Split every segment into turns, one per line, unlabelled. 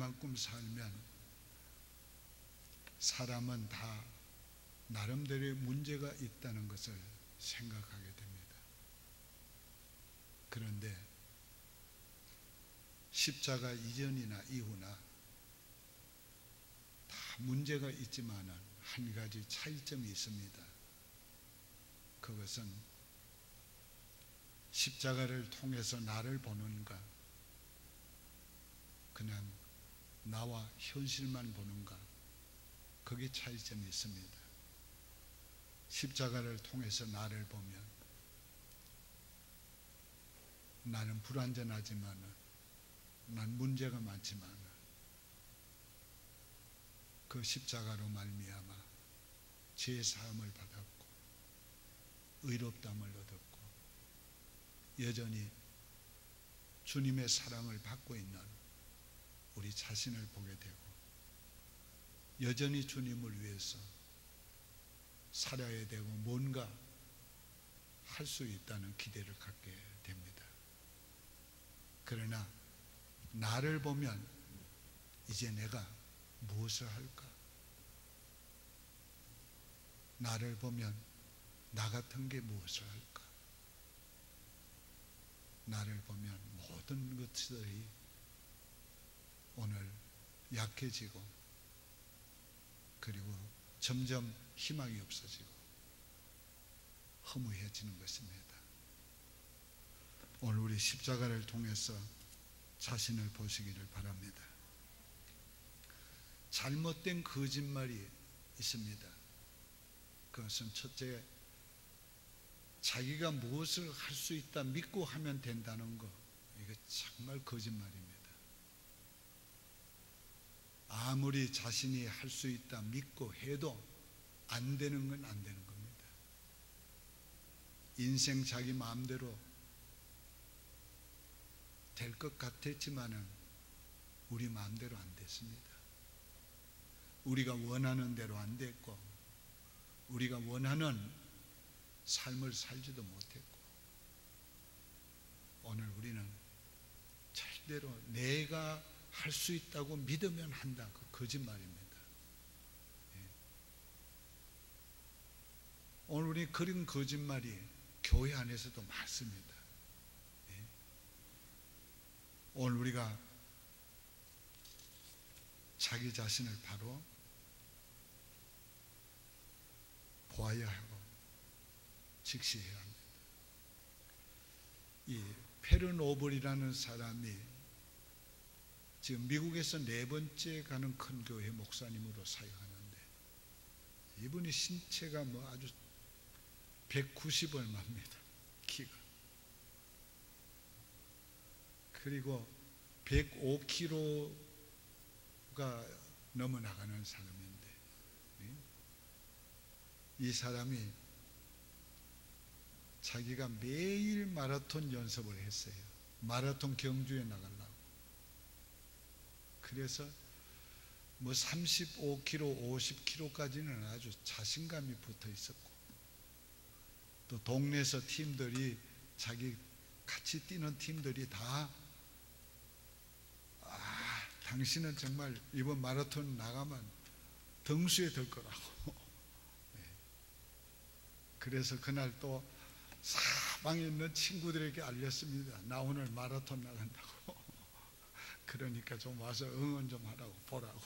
이만큼 살면 사람은 다 나름대로의 문제가 있다는 것을 생각하게 됩니다. 그런데 십자가 이전이나 이후나 다 문제가 있지만은 한 가지 차이점이 있습니다. 그것은 십자가를 통해서 나를 보는가, 그냥 나와 현실만 보는가, 거기에 차이점이 있습니다. 십자가를 통해서 나를 보면 나는 불완전하지만 난 문제가 많지만 그 십자가로 말미암아 죄 사함을 받았고 의롭다함을 얻었고 여전히 주님의 사랑을 받고 있는 우리 자신을 보게 되고 여전히 주님을 위해서 살아야 되고 뭔가 할 수 있다는 기대를 갖게 됩니다. 그러나 나를 보면 이제 내가 무엇을 할까? 나를 보면 나 같은 게 무엇을 할까? 나를 보면 모든 것들이 오늘 약해지고 그리고 점점 희망이 없어지고 허무해지는 것입니다. 오늘 우리 십자가를 통해서 자신을 보시기를 바랍니다. 잘못된 거짓말이 있습니다. 그것은 첫째, 자기가 무엇을 할 수 있다 믿고 하면 된다는 거, 이거 정말 거짓말입니다. 아무리 자신이 할 수 있다 믿고 해도 안 되는 건 안 되는 겁니다. 인생 자기 마음대로 될 것 같았지만은 우리 마음대로 안 됐습니다. 우리가 원하는 대로 안 됐고 우리가 원하는 삶을 살지도 못했고 오늘 우리는 절대로 내가 할 수 있다고 믿으면 한다. 그 거짓말입니다. 오늘 우리 그런 거짓말이 교회 안에서도 많습니다. 오늘 우리가 자기 자신을 바로 보아야 하고 직시해야 합니다. 이 페르노블이라는 사람이 지금 미국에서 4번째 가는 큰 교회 목사님으로 사역하는데 이분이 신체가 뭐 아주 190 얼마입니다. 키가. 그리고 105kg가 넘어 나가는 사람인데 이 사람이 자기가 매일 마라톤 연습을 했어요. 마라톤 경주에 나가려고. 그래서 뭐 35kg, 50kg까지는 아주 자신감이 붙어 있었고 또 동네에서 팀들이 자기 같이 뛰는 팀들이 다 당신은 정말 이번 마라톤 나가면 등수에 들 거라고. 그래서 그날 또 사방에 있는 친구들에게 알렸습니다. 나 오늘 마라톤 나간다고. 그러니까 좀 와서 응원 좀 하라고 보라고.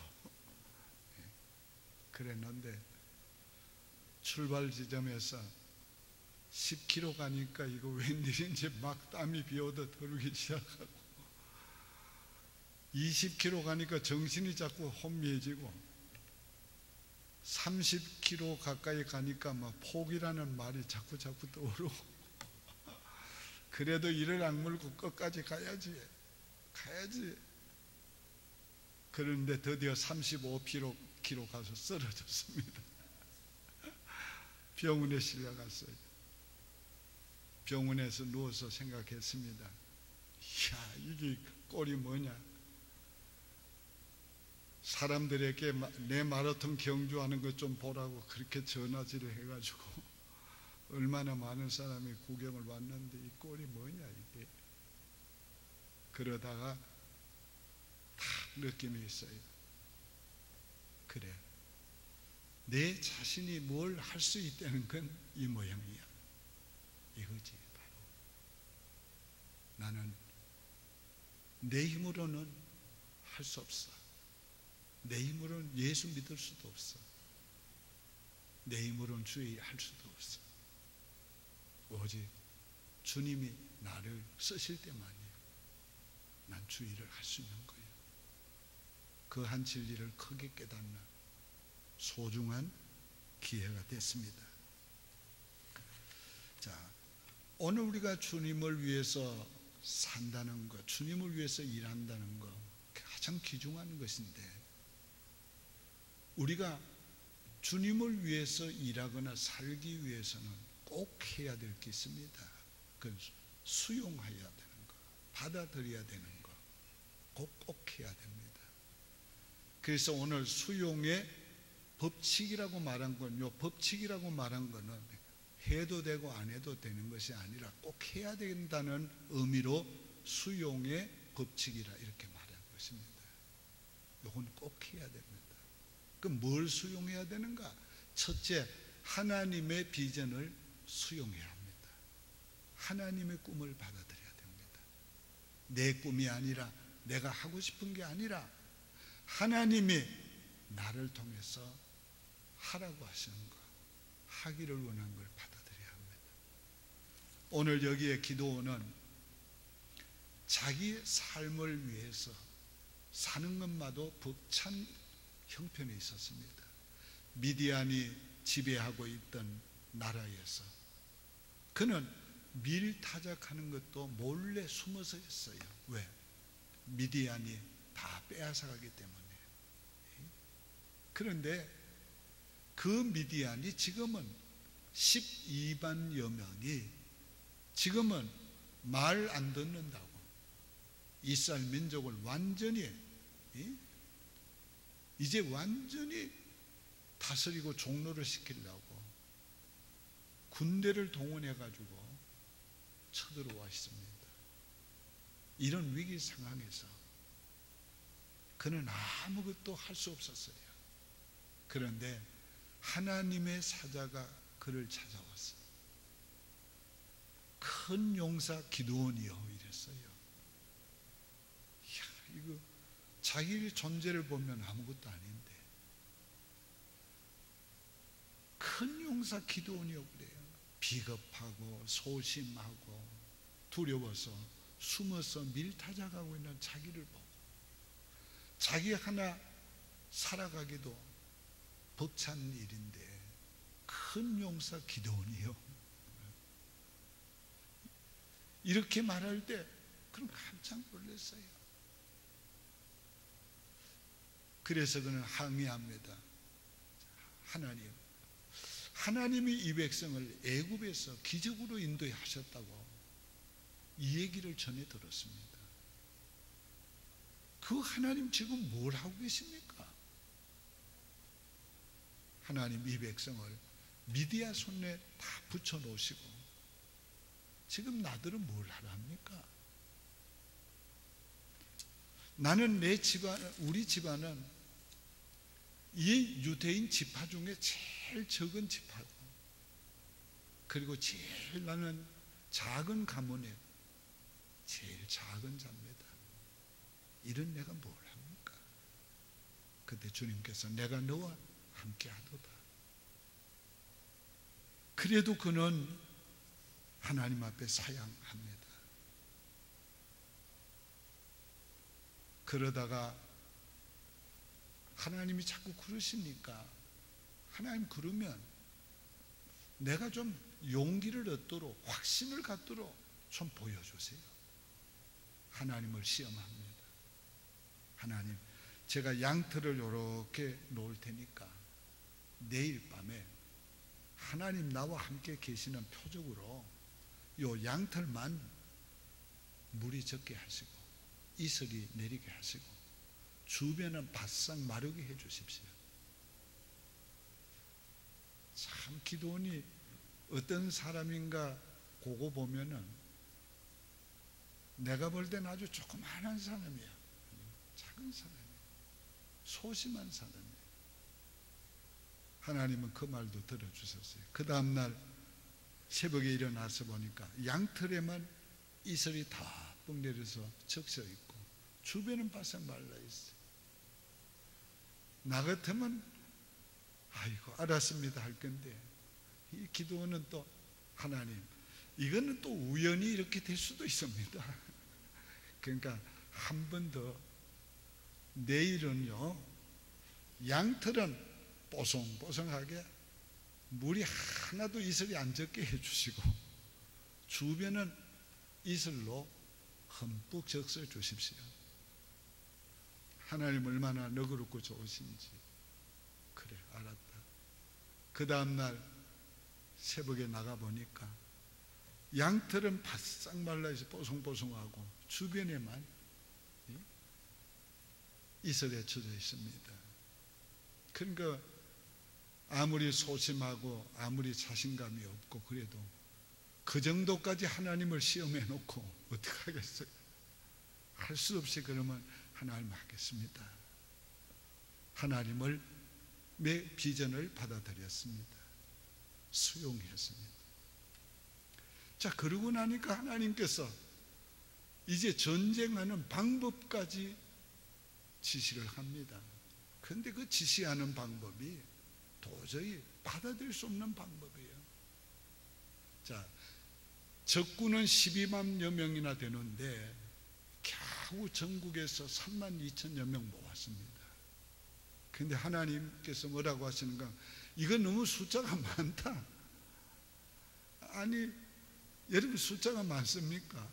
그랬는데 출발 지점에서 10km 가니까 이거 웬일인지 막 땀이 비오듯 흐르기 시작하고 20km 가니까 정신이 자꾸 혼미해지고 30km 가까이 가니까 막 포기라는 말이 자꾸 떠오르고 그래도 이를 악물고 끝까지 가야지. 그런데 드디어 35km 가서 쓰러졌습니다. 병원에 실려갔어요. 병원에서 누워서 생각했습니다. 이야, 이게 꼴이 뭐냐. 사람들에게 내 마라톤 경주하는 것 좀 보라고 그렇게 전화질을 해가지고 얼마나 많은 사람이 구경을 왔는데 이 꼴이 뭐냐 이게. 그러다가 다 느낌이 있어요. 그래, 내 자신이 뭘 할 수 있다는 건 이 모양이야. 이거지. 바로 나는 내 힘으로는 할 수 없어. 내 힘으로는 예수 믿을 수도 없어. 내 힘으로는 주의할 수도 없어. 오직 주님이 나를 쓰실 때만이야 난 주의를 할 수 있는 거예요. 그 한 진리를 크게 깨닫는 소중한 기회가 됐습니다. 자, 오늘 우리가 주님을 위해서 산다는 것, 주님을 위해서 일한다는 것, 가장 귀중한 것인데, 우리가 주님을 위해서 일하거나 살기 위해서는 꼭 해야 될 게 있습니다. 그건 수용해야 되는 거, 받아들여야 되는 거, 꼭 해야 됩니다. 그래서 오늘 수용의 법칙이라고 말한 건, 요 법칙이라고 말한 거는 해도 되고 안 해도 되는 것이 아니라 꼭 해야 된다는 의미로 수용의 법칙이라 이렇게 말한 것입니다. 이건 꼭 해야 됩니다. 그럼 뭘 수용해야 되는가? 첫째, 하나님의 비전을 수용해야 합니다. 하나님의 꿈을 받아들여야 됩니다. 내 꿈이 아니라, 내가 하고 싶은 게 아니라 하나님이 나를 통해서 하라고 하시는 거, 하기를 원하는 걸 받아들여야 합니다. 오늘 여기에 기도원은 자기의 삶을 위해서 사는 것마도 벅찬 형편에 있었습니다. 미디안이 지배하고 있던 나라에서 그는 밀타작하는 것도 몰래 숨어서 했어요. 왜? 미디안이 다 빼앗아가기 때문에. 그런데 그 미디안이 지금은 12만여 명이 지금은 말 안 듣는다고 이스라엘 민족을 완전히 이제 완전히 다스리고 종노를 시키려고 군대를 동원해 가지고 쳐들어와 있습니다. 이런 위기 상황에서 그는 아무것도 할 수 없었어요. 그런데 하나님의 사자가 그를 찾아왔어요. 큰 용사 기드온이여 이랬어요. 이야, 이거 자기 존재를 보면 아무것도 아닌데 큰 용사 기드온이여 그래요. 비겁하고 소심하고 두려워서 숨어서 밀타작하고 있는 자기를 보고 자기 하나 살아가기도 벅찬 일인데 큰 용사 기드온이요 이렇게 말할 때 그럼 깜짝 놀랐어요. 그래서 그는 항의합니다. 하나님이 이 백성을 애굽에서 기적으로 인도하셨다고 이 얘기를 전해 들었습니다. 그 하나님 지금 뭘 하고 계십니까? 하나님 이 백성을 미디안 손에 다 붙여 놓으시고 지금 나들은 뭘 하라 합니까? 나는 내 집안, 우리 집안은 이 유대인 지파 중에 제일 적은 지파고 그리고 제일 나는 작은 가문에 제일 작은 자입니다. 이런 내가 뭘 합니까? 그때 주님께서 내가 너와 함께 하도다. 그래도 그는 하나님 앞에 사양합니다. 그러다가 하나님이 자꾸 그러시니까 하나님 그러면 내가 좀 용기를 얻도록 확신을 갖도록 좀 보여주세요. 하나님을 시험합니다. 하나님, 제가 양털을 이렇게 놓을 테니까 내일 밤에 하나님 나와 함께 계시는 표적으로 요 양털만 물이 적게 하시고 이슬이 내리게 하시고 주변은 바싹 마르게 해 주십시오. 참 기도원이 어떤 사람인가 그거 보면은 내가 볼 때는 아주 조그마한 사람이야. 작은 사람이에요. 소심한 사람이에요. 하나님은 그 말도 들어주셨어요. 그 다음날 새벽에 일어나서 보니까 양털에만 이슬이 다 뻥 내려서 적셔 있고 주변은 바싹 말라 있어요. 나 같으면 아이고 알았습니다 할 건데, 이 기도는 또 하나님, 이거는 또 우연히 이렇게 될 수도 있습니다. 그러니까 한 번 더, 내일은요 양털은 뽀송뽀송하게 물이 하나도 이슬이 안 젖게 해주시고 주변은 이슬로 흠뻑 적셔 주십시오. 하나님 얼마나 너그럽고 좋으신지. 그래 알았다. 그 다음날 새벽에 나가보니까 양털은 바싹 말라서 뽀송뽀송하고 주변에만 이슬에 젖어 있습니다. 그러니까 아무리 소심하고 아무리 자신감이 없고 그래도 그 정도까지 하나님을 시험해 놓고 어떡하겠어요? 할 수 없이 그러면 하나님 하겠습니다. 하나님을 내 비전을 받아들였습니다. 수용했습니다. 자, 그러고 나니까 하나님께서 이제 전쟁하는 방법까지 지시를 합니다. 그런데 그 지시하는 방법이 도저히 받아들일 수 없는 방법이에요. 자, 적군은 12만여 명이나 되는데 겨우 전국에서 3만 2천여 명 모았습니다. 그런데 하나님께서 뭐라고 하시는가? 이건 너무 숫자가 많다. 아니, 여러분 숫자가 많습니까?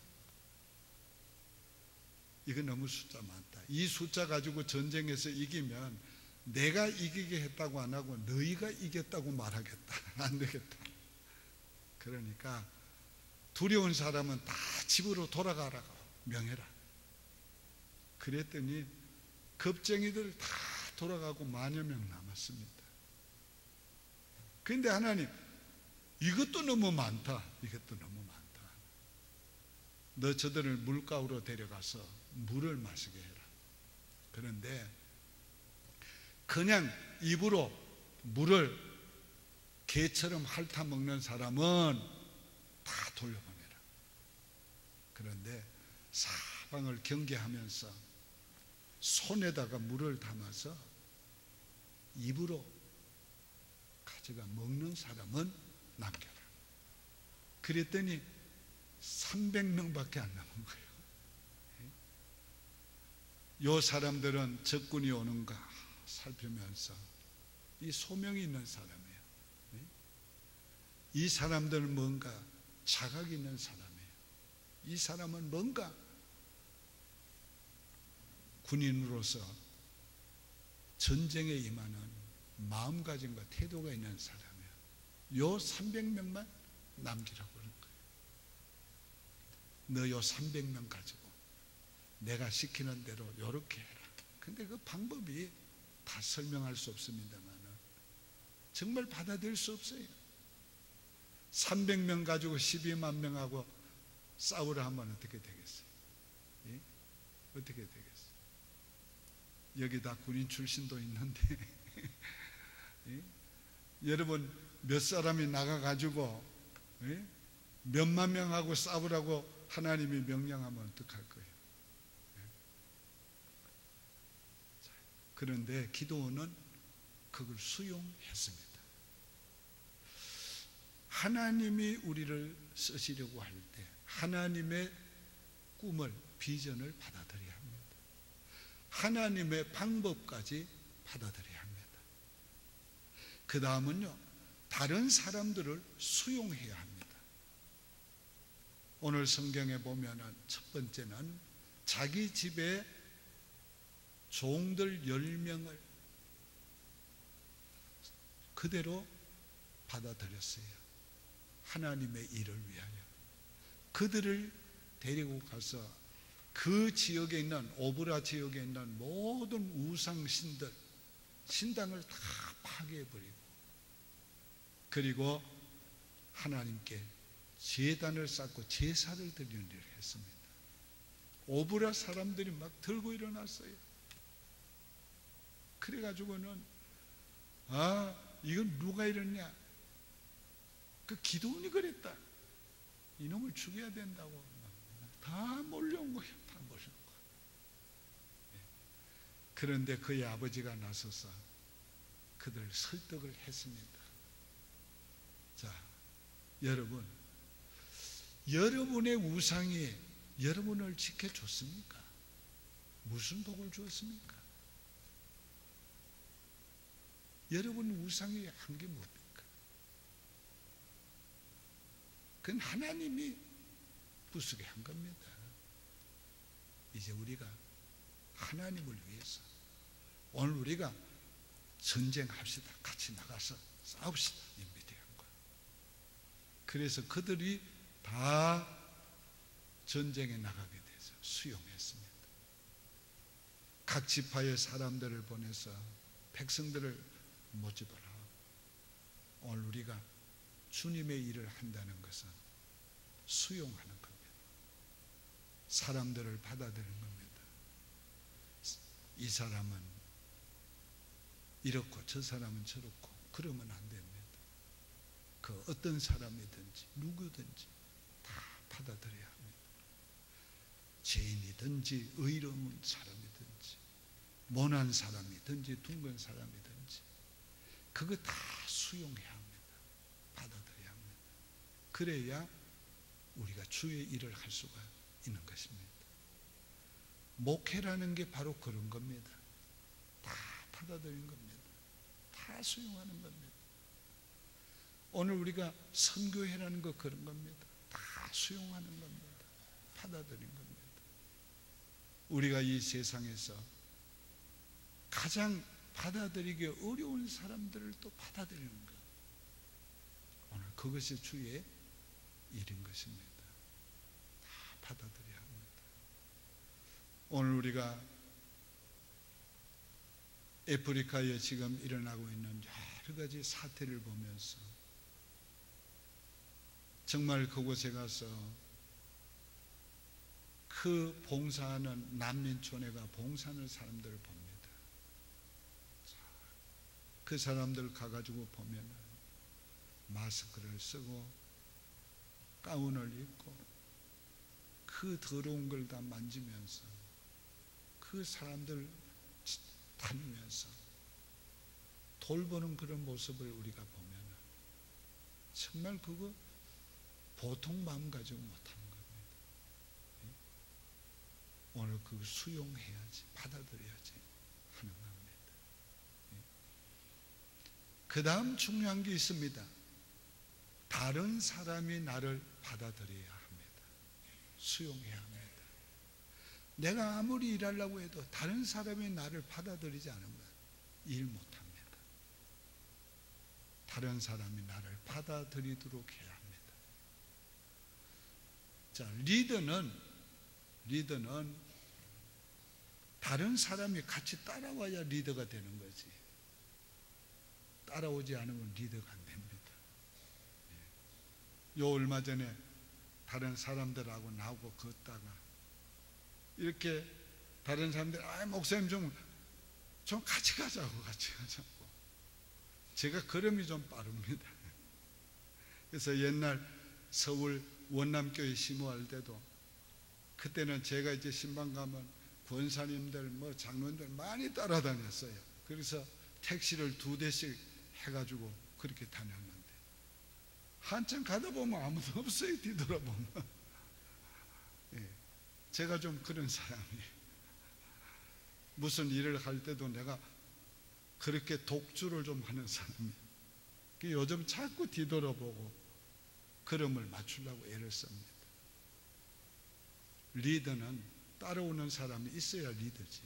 이건 너무 숫자 많다. 이 숫자 가지고 전쟁에서 이기면 내가 이기게 했다고 안 하고 너희가 이겼다고 말하겠다. 안 되겠다. 그러니까 두려운 사람은 다 집으로 돌아가라고 명해라. 그랬더니 겁쟁이들 다 돌아가고 만여 명 남았습니다. 그런데 하나님, 이것도 너무 많다. 이것도 너무 많다. 너 저들을 물가로 데려가서 물을 마시게 해라. 그런데 그냥 입으로 물을 개처럼 핥아 먹는 사람은 다 돌려보내라. 그런데 사방을 경계하면서 손에다가 물을 담아서 입으로 가져가 먹는 사람은 남겨라. 그랬더니 300명밖에 안 남은 거예요. 요 사람들은 적군이 오는가 살피면서 이 소명이 있는 사람이에요. 이 사람들은 뭔가 자각이 있는 사람이에요. 이 사람은 뭔가 군인으로서 전쟁에 임하는 마음가짐과 태도가 있는 사람이에요. 요 300명만 남기라고 그런 거예요. 너 요 300명 가지고 내가 시키는 대로 요렇게 해라. 근데 그 방법이 다 설명할 수 없습니다만 정말 받아들일 수 없어요. 300명 가지고 12만 명하고 싸우라 하면 어떻게 되겠어요? 예? 어떻게 되겠어요? 여기 다 군인 출신도 있는데 예? 여러분 몇 사람이 나가가지고 예? 몇만 명하고 싸우라고 하나님이 명령하면 어떡할 거예요? 예? 자, 그런데 기도원은 그걸 수용했습니다. 하나님이 우리를 쓰시려고 할 때 하나님의 꿈을, 비전을 받아들여야 합니다. 하나님의 방법까지 받아들여야 합니다. 그 다음은요, 다른 사람들을 수용해야 합니다. 오늘 성경에 보면은 첫 번째는 자기 집에 종들 10명을 그대로 받아들였어요. 하나님의 일을 위하여. 그들을 데리고 가서 그 지역에 있는, 오브라 지역에 있는 모든 우상신들, 신당을 다 파괴해버리고, 그리고 하나님께 제단을 쌓고 제사를 드리는 일을 했습니다. 오브라 사람들이 막 들고 일어났어요. 그래가지고는 이건 누가 이랬냐? 그 기도원이 그랬다. 이놈을 죽여야 된다고 다 몰려온 거예요. 다 몰려온 거예요. 그런데 그의 아버지가 나서서 그들 설득을 했습니다. 자, 여러분, 여러분의 우상이 여러분을 지켜줬습니까? 무슨 복을 주었습니까? 여러분 우상이 한 게 뭡니까? 그건 하나님이 부수게 한 겁니다. 이제 우리가 하나님을 위해서 오늘 우리가 전쟁합시다. 같이 나가서 싸웁시다. 준비된 거예요. 그래서 그들이 다 전쟁에 나가게 돼서 수용했습니다. 각 지파의 사람들을 보내서 백성들을 모집하라. 오늘 우리가 주님의 일을 한다는 것은 수용하는 겁니다. 사람들을 받아들이는 겁니다. 이 사람은 이렇고 저 사람은 저렇고 그러면 안 됩니다. 그 어떤 사람이든지 누구든지 다 받아들여야 합니다. 죄인이든지 의로운 사람이든지 모난 사람이든지 둥근 사람이든지 그거 다 수용해야 합니다. 받아들여야 합니다. 그래야 우리가 주의 일을 할 수가 있는 것입니다. 목회라는 게 바로 그런 겁니다. 다 받아들이는 겁니다. 다 수용하는 겁니다. 오늘 우리가 선교회라는 거 그런 겁니다. 다 수용하는 겁니다. 받아들이는 겁니다. 우리가 이 세상에서 가장 받아들이기 어려운 사람들을 또 받아들이는 것. 오늘 그것이 주의 일인 것입니다. 다 받아들여야 합니다. 오늘 우리가 아프리카에 지금 일어나고 있는 여러 가지 사태를 보면서 정말 그곳에 가서 그 봉사하는 난민촌에 가 봉사하는 사람들을 봅니다. 그 사람들 가가지고 보면 마스크를 쓰고 가운을 입고 그 더러운 걸 다 만지면서 그 사람들 다니면서 돌보는 그런 모습을 우리가 보면 정말 그거 보통 마음 가지고 못하는 겁니다. 오늘 그거 수용해야지, 받아들여야지 하는 겁니다. 그 다음 중요한 게 있습니다. 다른 사람이 나를 받아들여야 합니다. 수용해야 합니다. 내가 아무리 일하려고 해도 다른 사람이 나를 받아들이지 않으면 일 못합니다. 다른 사람이 나를 받아들이도록 해야 합니다. 자, 리더는 다른 사람이 같이 따라와야 리더가 되는 거지. 따라오지 않으면 리더가 안 됩니다. 요 얼마 전에 다른 사람들하고 나오고 걷다가 이렇게 다른 사람들이 목사님 좀 같이 가자고. 제가 걸음이 좀 빠릅니다. 그래서 옛날 서울 원남교회 심호할 때도 그때는 제가 이제 신방 가면 권사님들 장로님들 많이 따라다녔어요. 그래서 택시를 2대씩 해가지고 그렇게 다녔는데 한참 가다 보면 아무도 없어요. 뒤돌아보면. 제가 좀 그런 사람이에요. 무슨 일을 할 때도 내가 그렇게 독주를 좀 하는 사람이에요. 요즘 자꾸 뒤돌아보고 걸음을 맞추려고 애를 씁니다. 리더는 따라오는 사람이 있어야 리더지.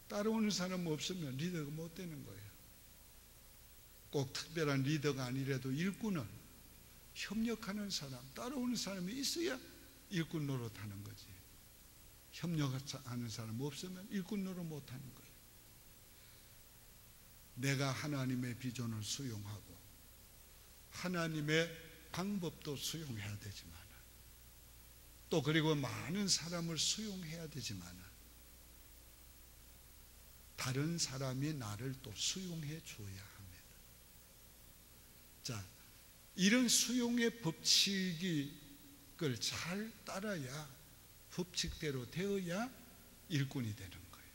따라오는 사람 없으면 리더가 못 되는 거예요. 꼭 특별한 리더가 아니라도 일꾼은 협력하는 사람, 따라오는 사람이 있어야 일꾼 노릇하는 거지. 협력하는 사람 없으면 일꾼 노릇 못하는 거예요. 내가 하나님의 비전을 수용하고 하나님의 방법도 수용해야 되지만 또 그리고 많은 사람을 수용해야 되지만 다른 사람이 나를 또 수용해 줘야 합니다. 자, 이런 수용의 법칙을 잘 따라야, 법칙대로 되어야 일꾼이 되는 거예요.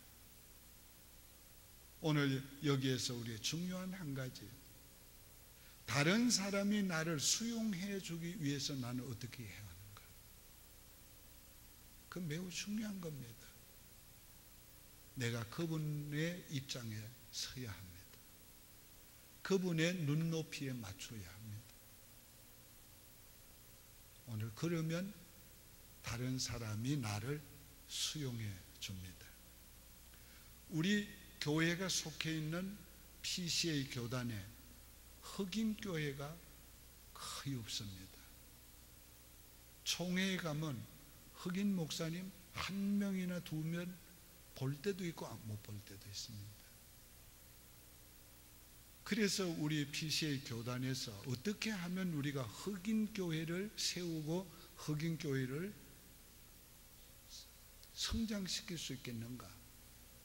오늘 여기에서 우리 중요한 한 가지, 다른 사람이 나를 수용해 주기 위해서 나는 어떻게 해야 하는가? 그 매우 중요한 겁니다. 내가 그분의 입장에 서야 합니다. 그분의 눈높이에 맞춰야 합니다. 오늘 그러면 다른 사람이 나를 수용해 줍니다. 우리 교회가 속해 있는 PCA 교단에 흑인 교회가 거의 없습니다. 총회에 가면 흑인 목사님 한 명이나 두 명 볼 때도 있고 못 볼 때도 있습니다. 그래서 우리 PCA 교단에서 어떻게 하면 우리가 흑인 교회를 세우고 흑인 교회를 성장시킬 수 있겠는가?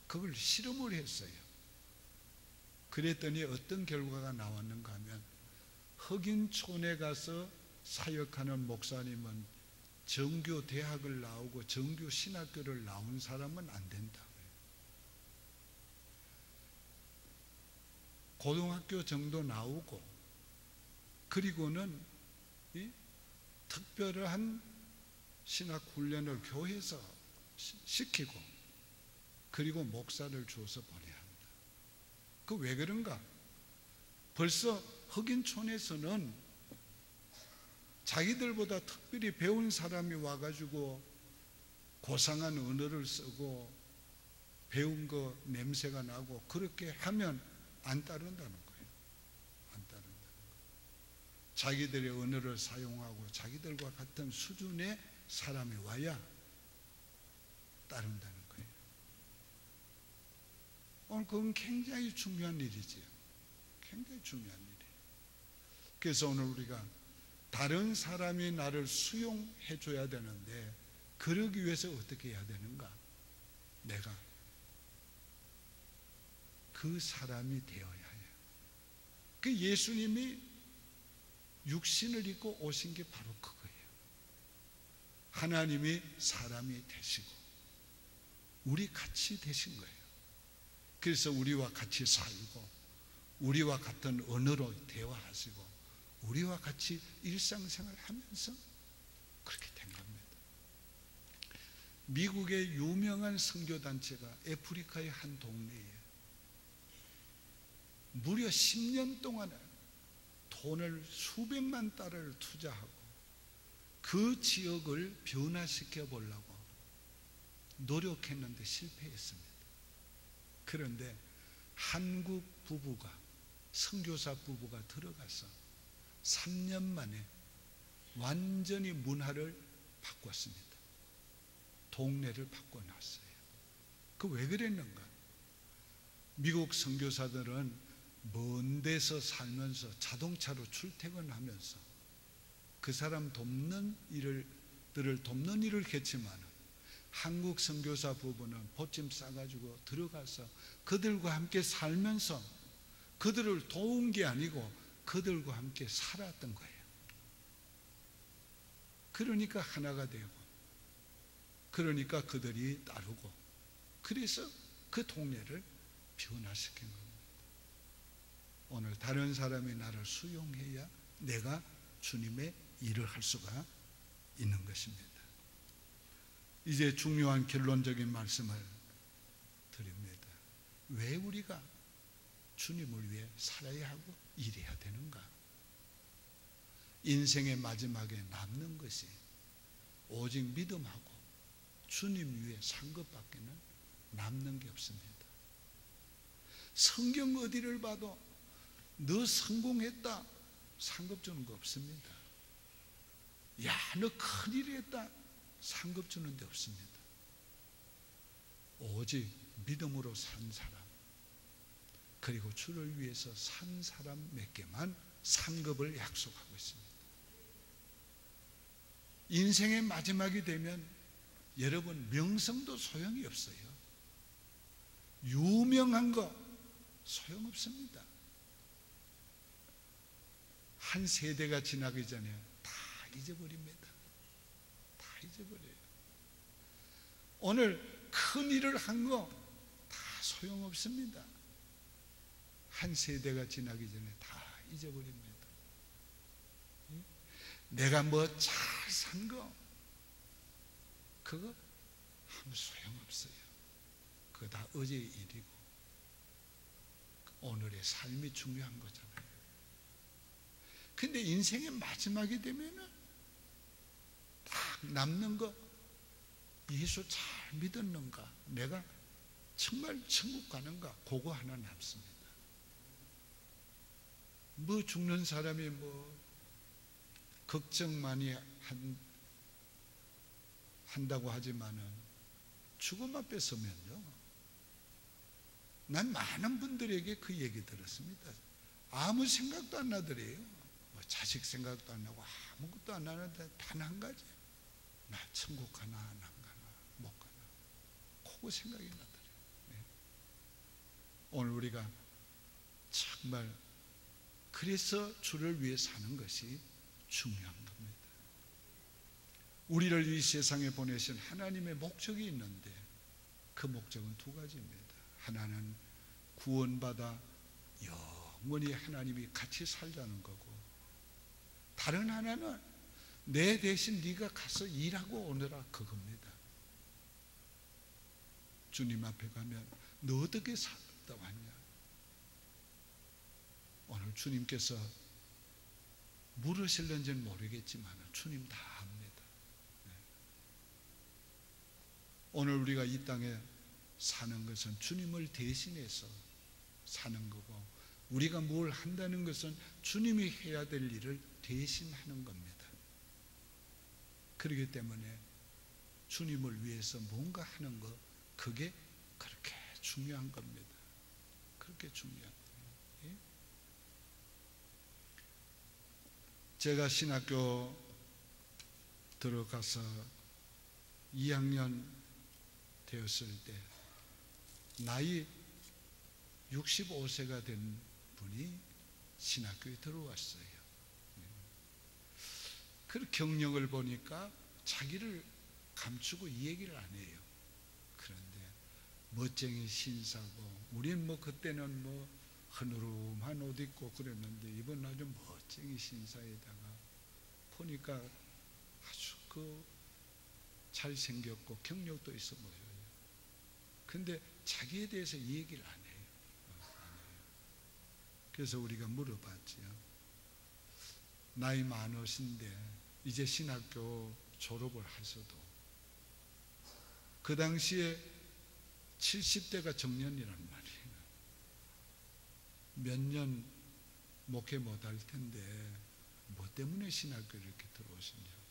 그걸 실험을 했어요. 그랬더니 어떤 결과가 나왔는가 하면, 흑인촌에 가서 사역하는 목사님은 정규 대학을 나오고 정규 신학교를 나온 사람은 안 된다고요. 고등학교 정도 나오고, 그리고는 이 특별한 신학 훈련을 교회에서 시키고, 그리고 목사를 주어서 보내야 합니다. 그 왜 그런가? 벌써 흑인촌에서는 자기들보다 특별히 배운 사람이 와가지고 고상한 언어를 쓰고 배운 거 냄새가 나고 그렇게 하면 안 따른다는 거예요. 안 따른다는 거예요. 자기들의 언어를 사용하고 자기들과 같은 수준의 사람이 와야 따른다는 거예요. 오늘 그건 굉장히 중요한 일이지요. 굉장히 중요한 일이에요. 그래서 오늘 우리가 다른 사람이 나를 수용해 줘야 되는데, 그러기 위해서 어떻게 해야 되는가? 내가 그 사람이 되어야 해요. 그 예수님이 육신을 입고 오신 게 바로 그거예요. 하나님이 사람이 되시고 우리 같이 되신 거예요. 그래서 우리와 같이 살고 우리와 같은 언어로 대화하시고 우리와 같이 일상생활 하면서 그렇게 된 겁니다. 미국의 유명한 선교단체가 아프리카의 한 동네에 무려 10년 동안에 돈을 수백만 달러를 투자하고 그 지역을 변화시켜 보려고 노력했는데 실패했습니다. 그런데 한국 부부가, 선교사 부부가 들어가서 3년 만에 완전히 문화를 바꿨습니다. 동네를 바꿔놨어요. 그 왜 그랬는가? 미국 선교사들은 먼 데서 살면서 자동차로 출퇴근하면서 그 사람 돕는 일을 했지만, 한국 선교사 부부는 보침 싸가지고 들어가서 그들과 함께 살면서 그들을 도운 게 아니고 그들과 함께 살았던 거예요. 그러니까 하나가 되고, 그러니까 그들이 따르고, 그래서 그 동네를 변화시킨 겁니다. 오늘 다른 사람이 나를 수용해야 내가 주님의 일을 할 수가 있는 것입니다. 이제 중요한 결론적인 말씀을 드립니다. 왜 우리가 주님을 위해 살아야 하고 일해야 되는가? 인생의 마지막에 남는 것이 오직 믿음하고 주님 위해 산 것밖에는 남는 게 없습니다. 성경 어디를 봐도 너 성공했다 상급 주는 거 없습니다. 야, 너 큰일 했다 상급 주는 데 없습니다. 오직 믿음으로 산 사람, 그리고 주를 위해서 산 사람 몇 개만 상급을 약속하고 있습니다. 인생의 마지막이 되면 여러분 명성도 소용이 없어요. 유명한 거 소용없습니다. 한 세대가 지나기 전에 다 잊어버립니다. 다 잊어버려요. 오늘 큰 일을 한 거 다 소용없습니다. 한 세대가 지나기 전에 다 잊어버립니다. 내가 뭐 잘 산 거 그거 아무 소용없어요. 그거 다 어제의 일이고 오늘의 삶이 중요한 거잖아요. 근데 인생의 마지막이 되면은 딱 남는 거 예수 잘 믿었는가? 내가 정말 천국 가는가? 그거 하나 남습니다. 뭐 죽는 사람이 뭐 걱정 많이 한다고 하지만은 죽음 앞에 서면요, 난 많은 분들에게 그 얘기 들었습니다. 아무 생각도 안 나더래요. 뭐 자식 생각도 안 나고 아무것도 안 나는데 단 한 가지, 나 천국 가나 안 가나 못 가나, 그거 생각이 나더래요. 네. 오늘 우리가 정말 그래서 주를 위해 사는 것이 중요한 겁니다. 우리를 이 세상에 보내신 하나님의 목적이 있는데 그 목적은 두 가지입니다. 하나는 구원받아 영원히 하나님이 같이 살자는 거고, 다른 하나는 내 대신 네가 가서 일하고 오너라 그겁니다. 주님 앞에 가면 너 어떻게 살다 왔냐? 오늘 주님께서 물으실는지는 모르겠지만 주님 다 압니다. 네. 오늘 우리가 이 땅에 사는 것은 주님을 대신해서 사는 거고, 우리가 뭘 한다는 것은 주님이 해야 될 일을 대신하는 겁니다. 그렇기 때문에 주님을 위해서 뭔가 하는 거, 그게 그렇게 중요한 겁니다. 그렇게 중요한 거예요. 제가 신학교 들어가서 2학년 되었을 때 나이 65세가 된 분이 신학교에 들어왔어요. 그 경력을 보니까 자기를 감추고 이 얘기를 안 해요. 그런데 멋쟁이 신사고, 우린 뭐 그때는 뭐 흐느름한 옷 입고 그랬는데 이번 아주 멋쟁이 신사에다가 보니까 아주 잘생겼고 경력도 있어 보여요. 근데 자기에 대해서 이 얘기를 안 해요. 그래서 우리가 물어봤지요. 나이 많으신데 이제 신학교 졸업을 하셔도 그 당시에 70대가 정년이란 말이에요. 몇 년 목회 못할 텐데 뭐 때문에 신학교를 이렇게 들어오시냐고.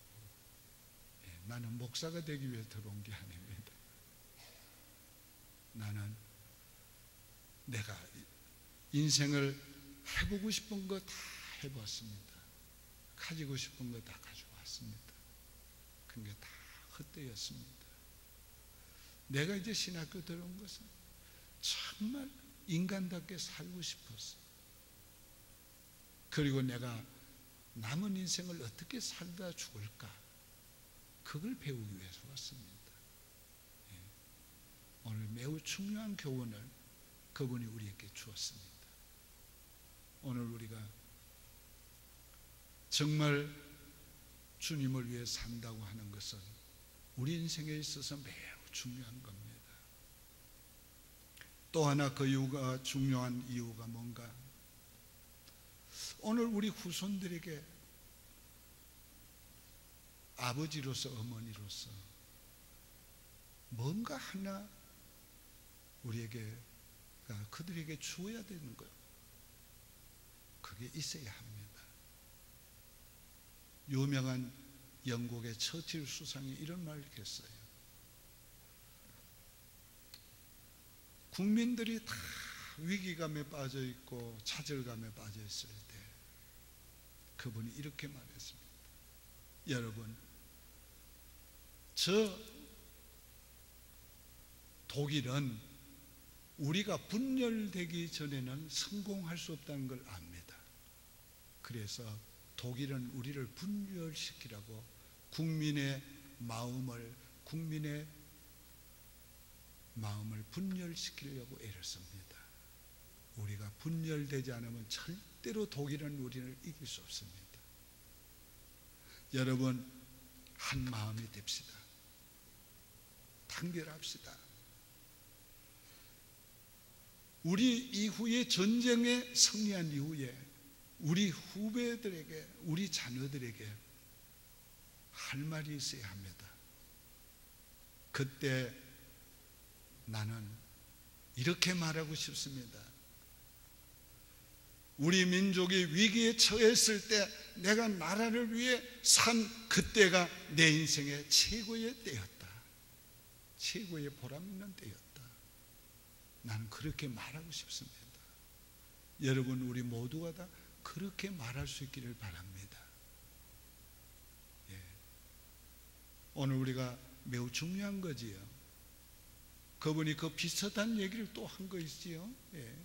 나는 목사가 되기 위해 들어온 게 아닙니다. 나는 내가 인생을 해보고 싶은 거 다 해봤습니다. 가지고 싶은 거 다 가지고 왔습니다. 그게 다 헛되었습니다. 내가 이제 신학교 들어온 것은 정말 인간답게 살고 싶었어. 그리고 내가 남은 인생을 어떻게 살다 죽을까, 그걸 배우기 위해서 왔습니다. 오늘 매우 중요한 교훈을 그분이 우리에게 주었습니다. 오늘 우리가 정말 주님을 위해 산다고 하는 것은 우리 인생에 있어서 매우 중요한 겁니다. 또 하나 그 이유가, 중요한 이유가 뭔가, 오늘 우리 후손들에게 아버지로서 어머니로서 뭔가 하나 우리에게, 그들에게 주어야 되는 거예요. 그게 있어야 합니다. 유명한 영국의 처칠 수상이 이런 말을 했어요. 국민들이 다 위기감에 빠져 있고 좌절감에 빠져 있을 때 그분이 이렇게 말했습니다. 여러분, 저 독일은 우리가 분열되기 전에는 성공할 수 없다는 걸 압니다. 그래서 독일은 우리를 분열시키라고 국민의 마음을 분열시키려고 애를 씁니다. 우리가 분열되지 않으면 절대로 독일은 우리를 이길 수 없습니다. 여러분, 한 마음이 됩시다. 단결합시다. 우리 이후에 전쟁에 승리한 이후에 우리 후배들에게, 우리 자녀들에게 할 말이 있어야 합니다. 그때 나는 이렇게 말하고 싶습니다. 우리 민족이 위기에 처했을 때 내가 나라를 위해 산 그때가 내 인생의 최고의 때였다. 최고의 보람 있는 때였다. 나는 그렇게 말하고 싶습니다. 여러분, 우리 모두가 다 그렇게 말할 수 있기를 바랍니다. 예. 오늘 우리가 매우 중요한 거지요. 그분이 그 비슷한 얘기를 또 한 거 있지요. 예.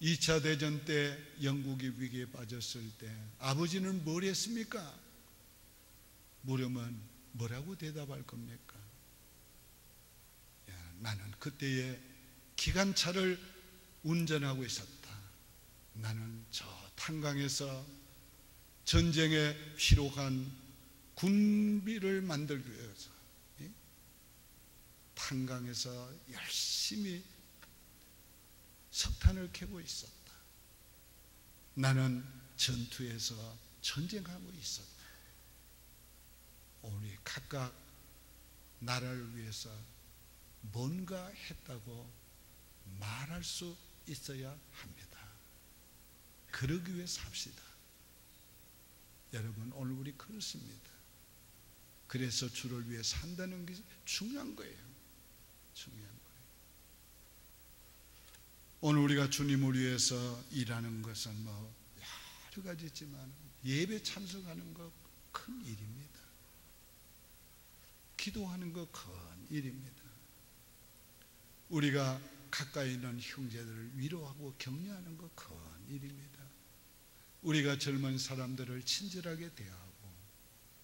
2차 대전 때 영국이 위기에 빠졌을 때 아버지는 뭘 했습니까? 물으면 뭐라고 대답할 겁니까? 야, 나는 그때에 기관차를 운전하고 있었다. 나는 저 탄광에서 전쟁에 필요한 군비를 만들기 위해서 탄광에서 열심히 석탄을 캐고 있었다. 나는 전투에서 전쟁하고 있었다. 우리 각각 나라를 위해서 뭔가 했다고 말할 수 있어야 합니다. 그러기 위해 삽시다. 여러분, 오늘 우리 그렇습니다. 그래서 주를 위해 산다는 게 중요한 거예요. 중요한 거예요. 오늘 우리가 주님을 위해서 일하는 것은 여러 가지 있지만 예배 참석하는 거 큰 일입니다. 기도하는 거 큰 일입니다. 우리가 가까이 있는 형제들을 위로하고 격려하는 거 큰 일입니다. 우리가 젊은 사람들을 친절하게 대하고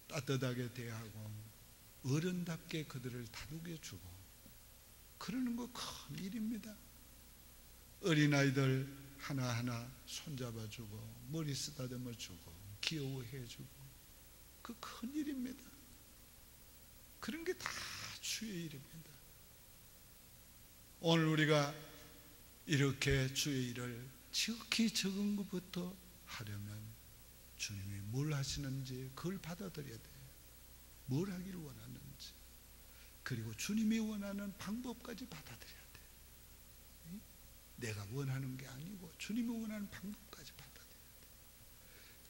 따뜻하게 대하고 어른답게 그들을 다독여 주고 그러는 거 큰 일입니다. 어린아이들 하나하나 손잡아 주고 머리 쓰다듬어 주고 귀여워해 주고 그 큰 일입니다. 그런 게 다 주의 일입니다. 오늘 우리가 이렇게 주의 일을 지극히 적은 것부터 하려면 주님이 뭘 하시는지 그걸 받아들여야 돼요. 뭘 하기를 원하는지, 그리고 주님이 원하는 방법까지 받아들여야 돼요. 내가 원하는 게 아니고 주님이 원하는 방법까지 받아들여야 돼요.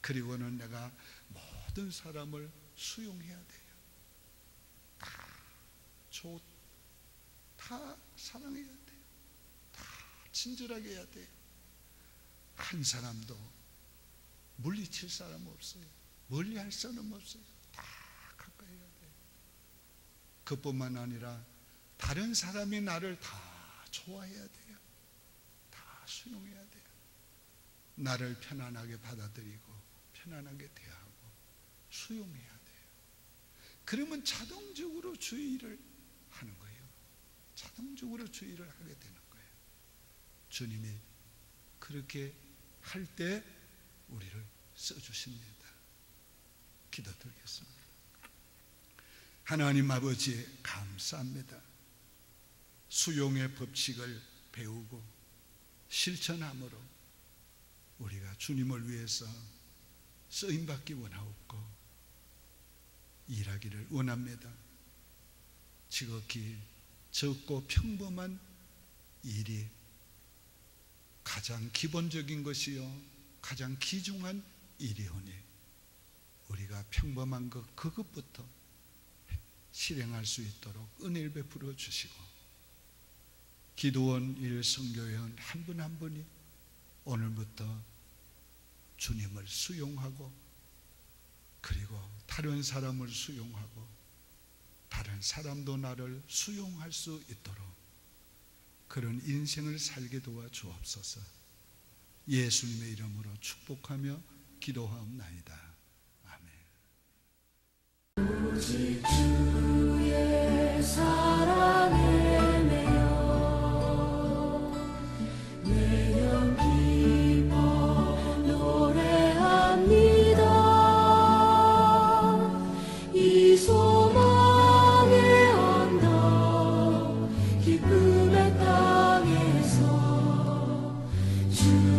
그리고는 내가 모든 사람을 수용해야 돼요. 다 사랑해야 돼요. 다 친절하게 해야 돼요. 한 사람도 물리칠 사람 없어요. 멀리할 사람 없어요. 다 가까이 해야 돼요. 그뿐만 아니라 다른 사람이 나를 다 좋아해야 돼요. 다 수용해야 돼요. 나를 편안하게 받아들이고 편안하게 대하고 수용해야 돼요. 그러면 자동적으로 주의 일을 하는 거예요. 자동적으로 주의 일을 하게 되는 거예요. 주님이 그렇게 할 때 우리를 써주십니다. 기도드리겠습니다. 하나님 아버지, 감사합니다. 수용의 법칙을 배우고 실천함으로 우리가 주님을 위해서 쓰임받기 원하옵고 일하기를 원합니다. 지극히 적고 평범한 일이 가장 기본적인 것이요 가장 귀중한 일이오니 우리가 평범한 것 그것부터 실행할 수 있도록 은혜를 베풀어 주시고 기도원 일선교회원 한 분 한 분이 오늘부터 주님을 수용하고 그리고 다른 사람을 수용하고 다른 사람도 나를 수용할 수 있도록 그런 인생을 살게 도와 주옵소서. 예수님의 이름으로 축복하며 기도하옵나이다. 아멘.
오직 주의 사랑에 매여 내 영 기뻐 노래합니다. 이 소망의 언덕 기쁨의 땅에서 주